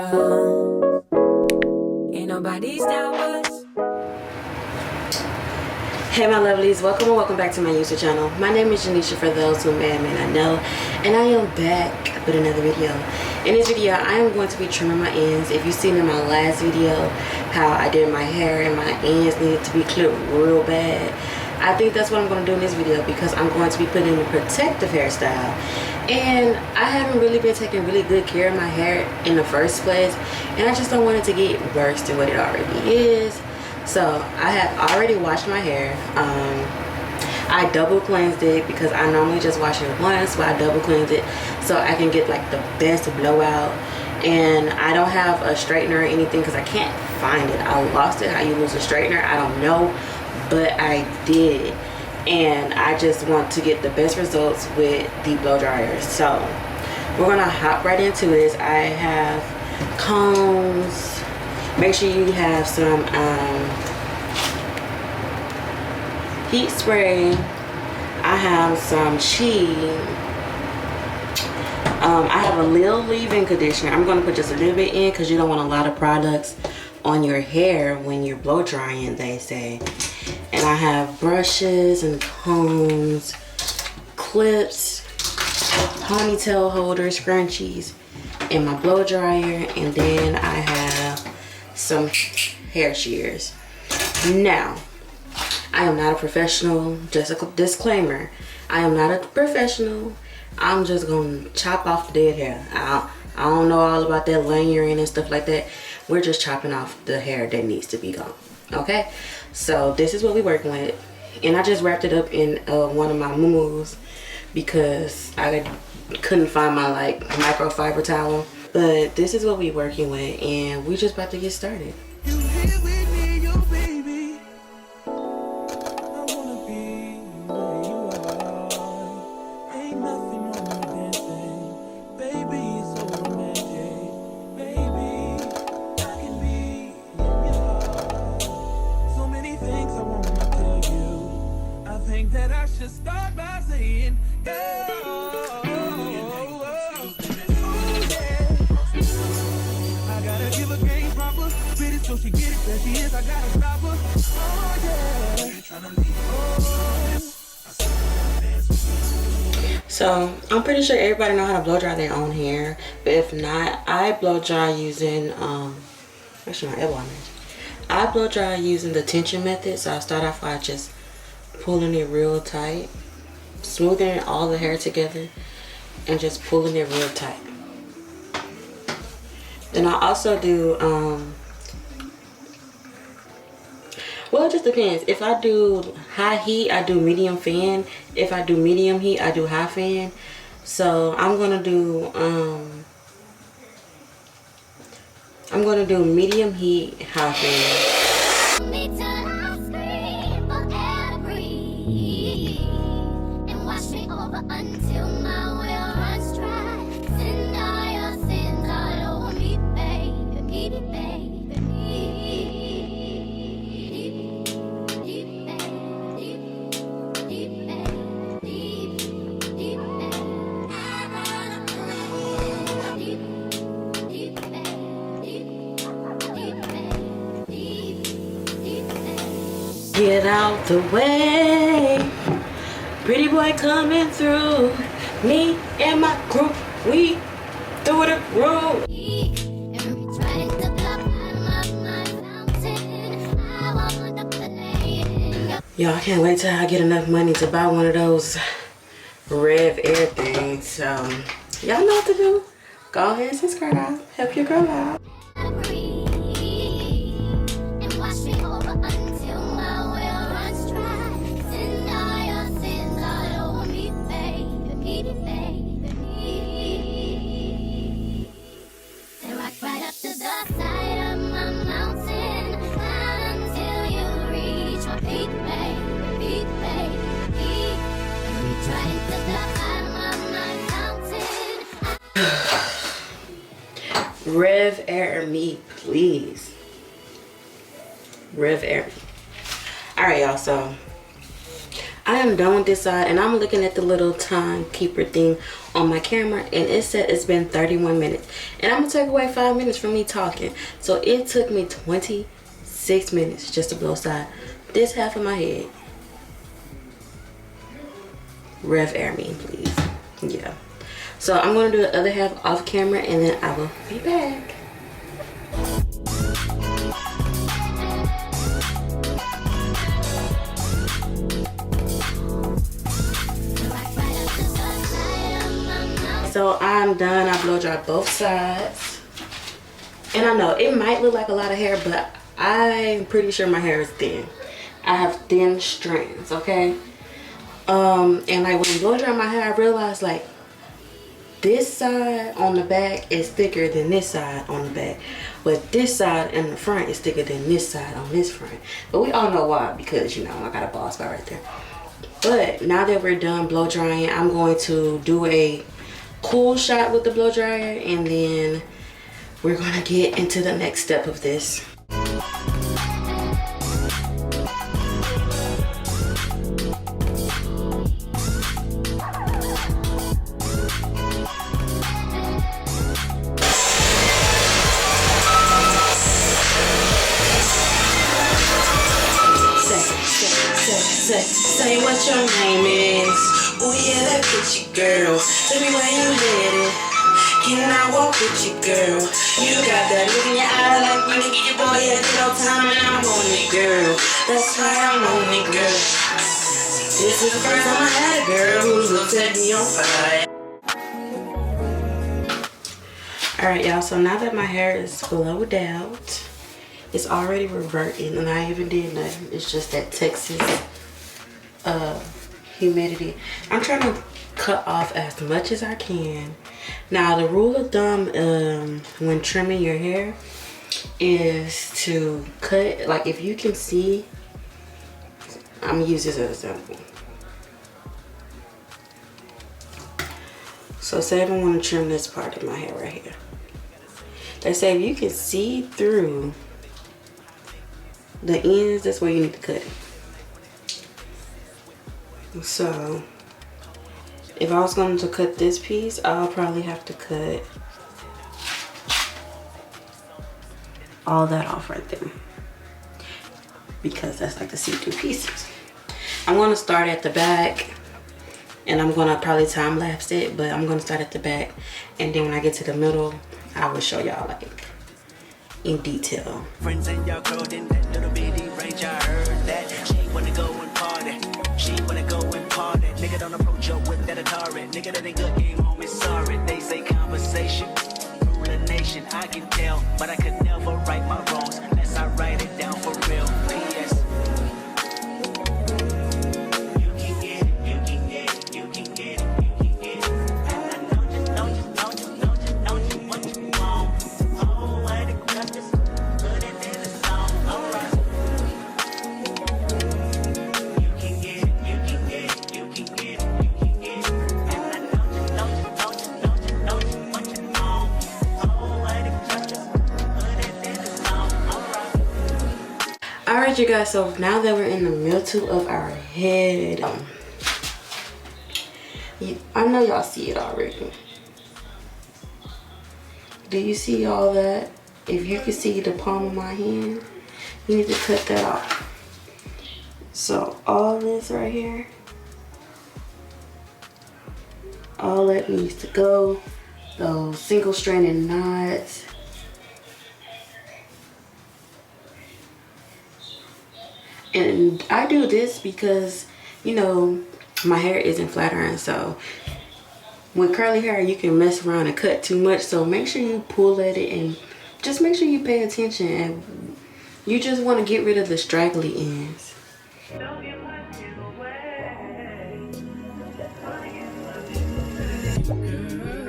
Ain't nobody's down but us. Hey my lovelies, welcome back to my YouTube channel. My name is Djanesha for those who may or may not know, and I am back with another video. In this video, I am going to be trimming my ends. If you've seen in my last video how I did my hair and my ends needed to be clipped real bad, I think that's what I'm going to do in this video because I'm going to be putting in a protective hairstyle. And I haven't really been taking really good care of my hair in the first place, and I just don't want it to get worse than what it already is. So I have already washed my hair. I double cleansed it because I normally just wash it once, but I double cleansed it so I can get like the best blowout. And I don't have a straightener or anything because I can't find it. I lost it. How you lose a straightener, I don't know, but I did. And I just want to get the best results with the blow dryers. So we're gonna hop right into this. I have combs. Make sure you have some heat spray. I have some cheese. I have a little leave-in conditioner. I'm going to put just a little bit in because you don't want a lot of products on your hair when you're blow drying, they say. And I have brushes and combs, clips, ponytail holders, scrunchies, and my blow dryer. And then I have some hair shears. Now, I am not a professional. Just a disclaimer, I am not a professional. I'm just gonna chop off the dead hair. I don't know all about that layering and stuff like that. We're just chopping off the hair that needs to be gone. Okay, so this is what we're working with, and I just wrapped it up in one of my muumuus because I couldn't find my like microfiber towel. But this is what we're working with, and we just about to get started. So she get it, there she is, I gotta stop her. Oh yeah. So I'm pretty sure everybody know how to blow dry their own hair, but if not, I blow dry using actually my elbow image. I blow dry using the tension method. So I start off by just pulling it real tight, smoothing all the hair together, and just pulling it real tight. Then I also do well, it just depends. If I do high heat, I do medium fan. If I do medium heat, I do high fan. So I'm gonna do medium heat, high fan. Get out the way, pretty boy coming through. Me and my group, we through the road. Y'all, I can't wait till I get enough money to buy one of those Rev Air things. So y'all know what to do. Go ahead and subscribe. Help your girl out. Rev Air me, please. Rev Air. Alright, y'all, so I am done with this side, and I'm looking at the little timekeeper thing on my camera, and it said it's been 31 minutes. And I'm gonna take away 5 minutes from me talking. So it took me 26 minutes just to blow side this half of my head. Rev air me, please. Yeah. So I'm gonna do the other half off camera, and then I will be back. So I'm done. I blow dry both sides. And I know it might look like a lot of hair, but I'm pretty sure my hair is thin. I have thin strands, okay? And like when I blow dry my hair, I realized like this side on the back is thicker than this side on the back. But this side in the front is thicker than this side on this front. But we all know why, because you know, I got a bald spot right there. But now that we're done blow drying, I'm going to do a cool shot with the blow dryer, and then we're gonna get into the next step of this. Say what your name is. Oh yeah, that bitchy girl. Tell me where you headed. Can I walk with you, girl? You got that look in your eye like when you get your boy at no time, and I'm on it, girl. That's why I'm on it, girl. This is the first time I had a girl who's gonna set me on fire. Alright, y'all, so now that my hair is blowed out, it's already reverting, and I even did nothing. It's just that Texas humidity. I'm trying to cut off as much as I can. Now the rule of thumb when trimming your hair is to cut, like if you can see, I'm gonna use this as an example. So say if I want to trim this part of my hair right here, they say if you can see through the ends, that's where you need to cut it. So if I was going to cut this piece, I'll probably have to cut all that off right there, because that's like the see-through pieces. I'm going to start at the back, and I'm going to probably time lapse it, but I'm going to start at the back, and then when I get to the middle, I will show y'all like in detail. Friends and y'all girl in that little bitty range, I heard that she wanna go and party. She wanna go and party. Nigga don't approach her with that Atari. Nigga that ain't good game home is sorry. They say conversation rule a nation. I can tell, but I could never right my wrongs unless I write it down for real. P.S. You can get it, you can get it, you can get it, you can get it. And I know you what you want. Oh, I got this, put it in the song. Alright. You can get it, you can get it, you can get it, you can get it. And I know you what you want. Oh, I got this, put it in the song. Alright. Alright, you guys, so now that we're in the middle of our head, I know y'all see it already. Do you see all that? If you can see the palm of my hand, you need to cut that off. So all this right here, all that needs to go. Those single stranded knots. And I do this because, you know, my hair isn't flat iron, so with curly hair you can mess around and cut too much. So make sure you pull at it and just make sure you pay attention, and you just want to get rid of the straggly ends.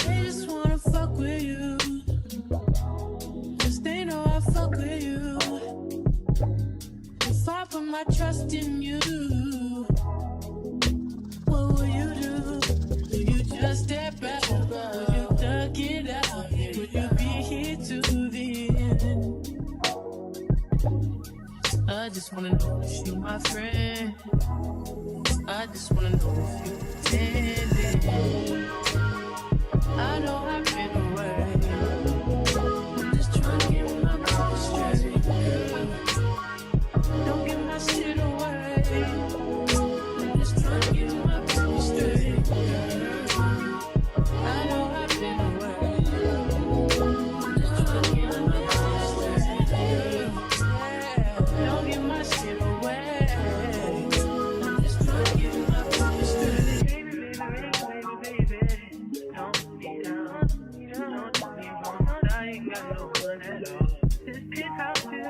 They just wanna fuck with you. 'Cause they know I fuck with you. If I put my trust in you, what will you do? Will you just step back? Will you duck it out? Will you be here to the end? I just wanna know if you my friend. I just wanna know if you pretending. I know I've been away. I'm just trying to get my mind straight. Don't give my shit away. I'm just trying to get my mind straight. I know I've been away. I'm just trying to get my mind straight. Don't give my shit away. I'm just trying to get my mind straight. Baby, baby, don't be down. Don't be wrong. I ain't got no one at all. Just pick out you.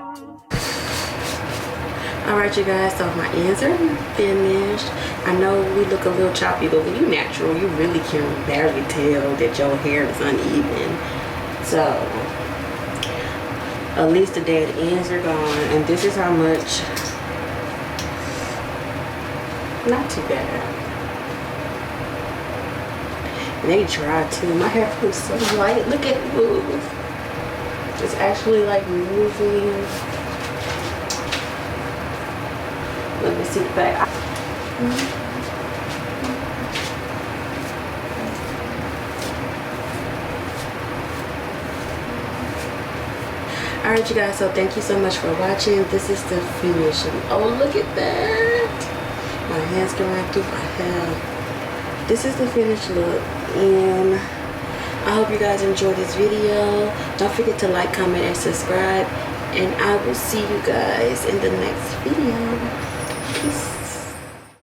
Alright you guys, so my ends are finished. I know we look a little choppy, but when you natural, you really can barely tell that your hair is uneven. So, at least the dead ends are gone, and this is how much. Not too bad. And they dry too. My hair feels so light. Look at it move. It's actually like moving. Let me see the back. Alright you guys, so thank you so much for watching. This is the finishing. Oh, look at that. My hands can run through my hair. This is the finished look, and I hope you guys enjoyed this video. Don't forget to like, comment, and subscribe, and I will see you guys in the next video. Peace.